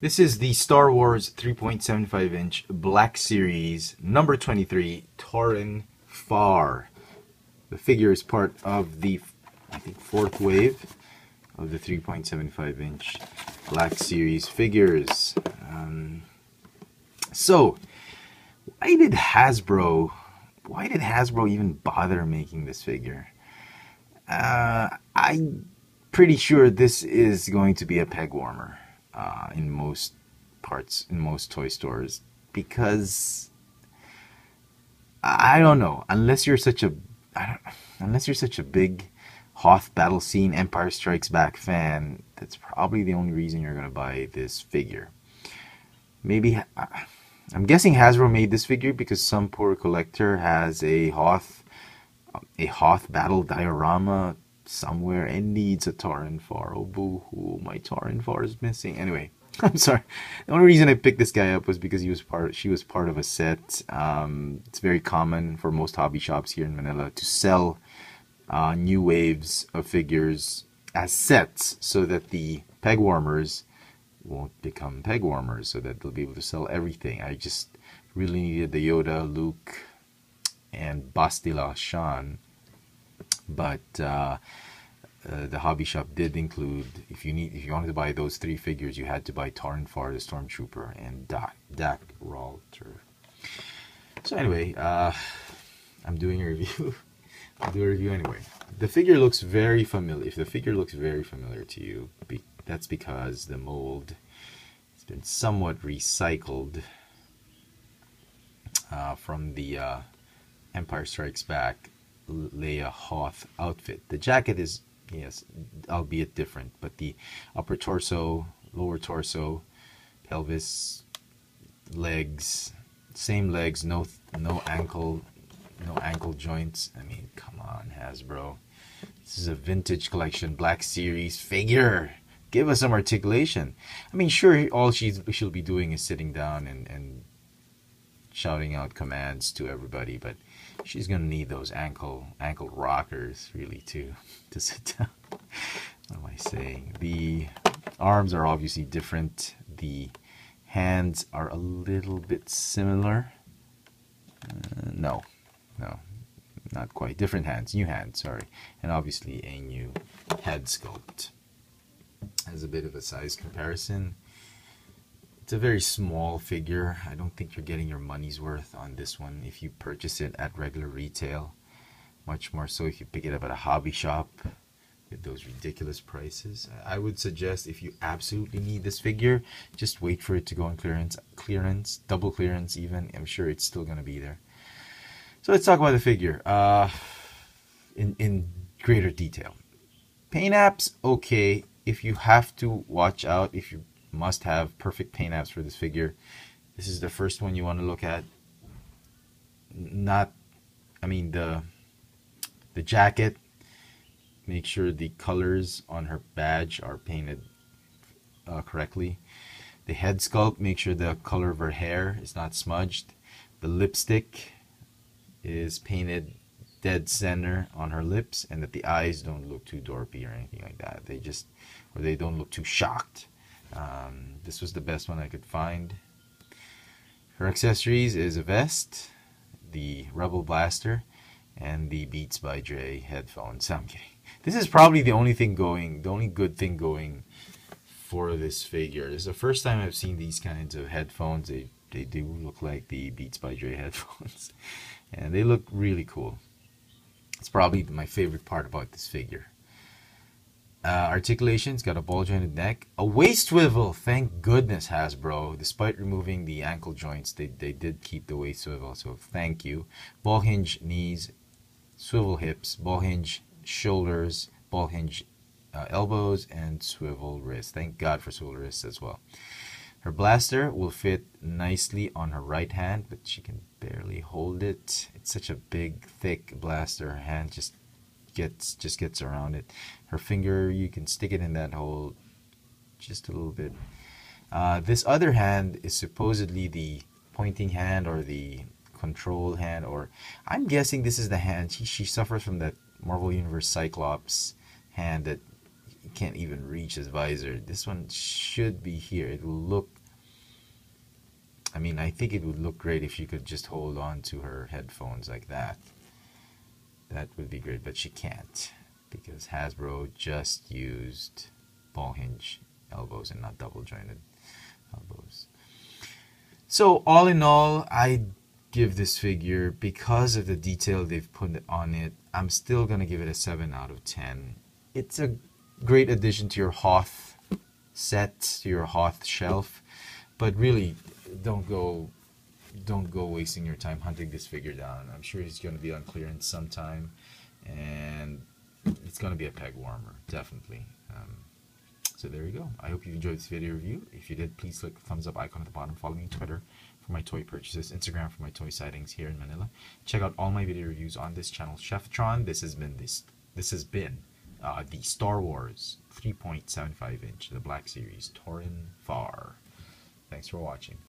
This is the Star Wars 3.75-inch Black Series number 23 Toryn Farr. The figure is part of the, I think, fourth wave of the 3.75-inch Black Series figures. So, why did Hasbro even bother making this figure? I'm pretty sure this is going to be a peg warmer. In most toy stores, because I don't know, unless you're such a big Hoth Battle scene Empire Strikes Back fan, that's probably the only reason you're gonna buy this figure. Maybe I'm guessing Hasbro made this figure because some poor collector has a Hoth Battle diorama somewhere and needs a Toryn Farr. Oh boo-hoo, my Toryn Farr is missing. Anyway, I'm sorry. The only reason I picked this guy up was because she was part of a set. It's very common for most hobby shops here in Manila to sell new waves of figures as sets so that the peg warmers won't become peg warmers, so that they'll be able to sell everything. I just really needed the Yoda, Luke, and Bastila Shan. But the hobby shop did include, if you wanted to buy those three figures, you had to buy Toryn Farr, the Stormtrooper, and Dak Ralter. So anyway, I'm doing a review. I'll do a review anyway. The figure looks very familiar. If the figure looks very familiar to you, that's because the mold has been somewhat recycled from the Empire Strikes Back Leia Hoth outfit. The jacket is, yes, albeit different, but the upper torso, lower torso, pelvis, legs, same legs, no ankle joints. I mean, come on, Hasbro. This is a vintage collection Black Series figure. Give us some articulation. I mean, sure, all she'll be doing is sitting down and shouting out commands to everybody, but she's gonna need those ankle rockers really to sit down. What am I saying? The arms are obviously different. The hands are a little bit similar. No, not quite. Different hands, new hands. Sorry, and obviously a new head sculpt. As a bit of a size comparison, it's a very small figure. I don't think you're getting your money's worth on this one if you purchase it at regular retail. Much more so if you pick it up at a hobby shop with those ridiculous prices. I would suggest, if you absolutely need this figure, just wait for it to go on clearance, double clearance even. I'm sure it's still going to be there. So let's talk about the figure in greater detail. Paint apps, okay. If you have to watch out, if you must have perfect paint apps for this figure, this is the first one you want to look at. The jacket, make sure the colors on her badge are painted correctly. The head sculpt, make sure the color of her hair is not smudged. The lipstick is painted dead center on her lips, and that the eyes don't look too dorpy or anything like that. They don't look too shocked. This was the best one I could find. Her accessories is a vest, the Rebel Blaster, and the Beats by Dre headphones. I'm kidding. This is probably the only good thing going for this figure. This is the first time I've seen these kinds of headphones. They do look like the Beats by Dre headphones, and they look really cool. It's probably my favorite part about this figure. Articulation's got a ball jointed neck, a waist swivel. Thank goodness, Hasbro. Despite removing the ankle joints, they did keep the waist swivel, so thank you. Ball hinge knees, swivel hips, ball hinge shoulders, ball hinge elbows, and swivel wrists. Thank God for swivel wrists as well. Her blaster will fit nicely on her right hand, but she can barely hold it. It's such a big, thick blaster. Her hand just gets around it. Her finger, you can stick it in that hole just a little bit. This other hand is supposedly the pointing hand or the control hand, or I'm guessing this is the hand. She suffers from that Marvel Universe Cyclops hand that can't even reach his visor. This one should be here. It will look, I mean, I think it would look great if she could just hold on to her headphones like that. That would be great, but she can't because Hasbro just used ball hinge elbows and not double jointed elbows. So all in all, I give this figure, because of the detail they've put on it, I'm still going to give it a 7 out of 10. It's a great addition to your Hoth set, to your Hoth shelf, but really don't go wasting your time hunting this figure down. I'm sure he's going to be on clearance sometime, and it's going to be a peg warmer, definitely. So there you go. I hope you enjoyed this video review. If you did, please click the thumbs up icon at the bottom. Follow me on Twitter for my toy purchases, Instagram for my toy sightings here in Manila. Check out all my video reviews on this channel, Cheftron. This has been the Star Wars 3.75 inch, the Black Series, Toryn Farr. Thanks for watching.